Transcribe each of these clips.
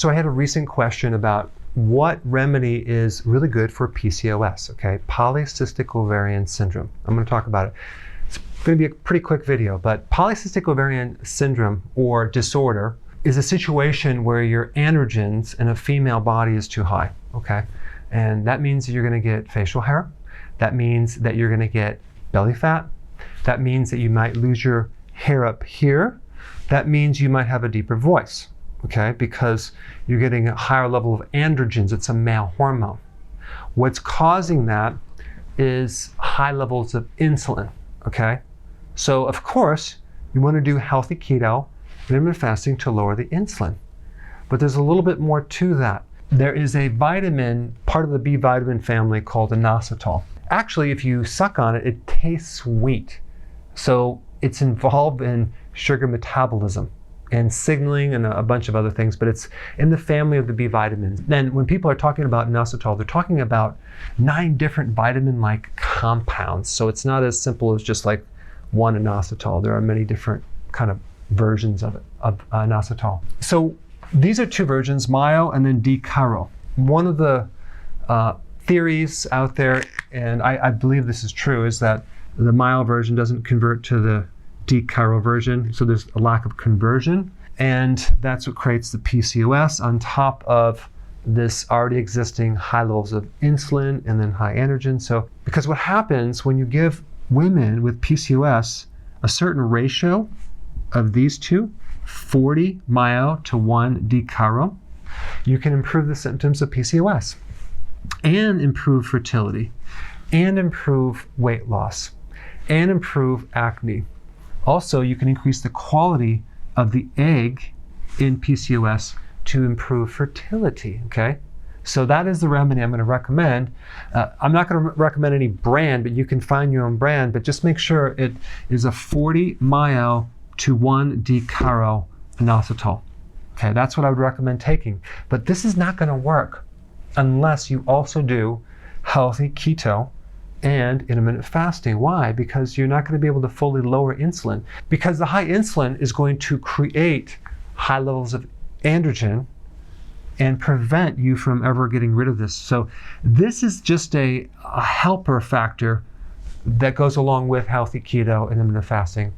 So I had a recent question about what remedy is really good for PCOS, okay? Polycystic Ovarian Syndrome. I'm going to talk about it. It's going to be a pretty quick video, but polycystic ovarian syndrome or disorder is a situation where your androgens in a female body is too high, okay? And that means that you're going to get facial hair. That means that you're going to get belly fat. That means that you might lose your hair up here. That means you might have a deeper voice, okay? Because you're getting a higher level of androgens. It's a male hormone. What's causing that is high levels of insulin, okay? So of course, you want to do healthy keto, intermittent fasting to lower the insulin. But there's a little bit more to that. There is a vitamin, part of the B vitamin family called inositol. Actually, if you suck on it, it tastes sweet. So it's involved in sugar metabolism and signaling and a bunch of other things, but it's in the family of the B vitamins. Then when people are talking about inositol, they're talking about 9 different vitamin-like compounds. So it's not as simple as just like one inositol. There are many different kind of versions of it, of inositol. So these are 2 versions, MYO and then D-chiro. One of the theories out there, and I believe this is true, is that the MYO version doesn't convert to the D-chiro version, so there's a lack of conversion, and that's what creates the PCOS on top of this already existing high levels of insulin and then high androgen. So, because what happens when you give women with PCOS a certain ratio of these 2, 40 MYO to 1 D-chiro, you can improve the symptoms of PCOS and improve fertility and improve weight loss and improve acne. Also, you can increase the quality of the egg in PCOS to improve fertility, okay? So that is the remedy I'm going to recommend. I'm not going to recommend any brand, but you can find your own brand, but just make sure it is a 40 MYO to 1 D-chiro inositol. Okay, that's what I would recommend taking. But this is not going to work unless you also do healthy keto and intermittent fasting. Why? Because you're not going to be able to fully lower insulin, because the high insulin is going to create high levels of androgen and prevent you from ever getting rid of this. So this is just a helper factor that goes along with healthy keto and intermittent fasting.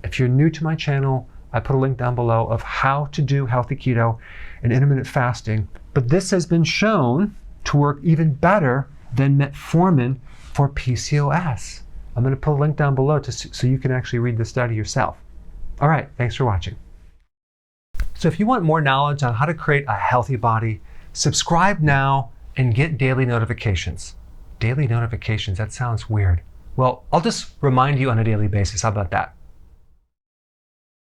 If you're new to my channel, I put a link down below of how to do healthy keto and intermittent fasting. But this has been shown to work even better than metformin for PCOS. I'm going to put a link down below so you can actually read the study yourself. All right, thanks for watching. So if you want more knowledge on how to create a healthy body, subscribe now and get daily notifications. Daily notifications, that sounds weird. Well, I'll just remind you on a daily basis. How about that?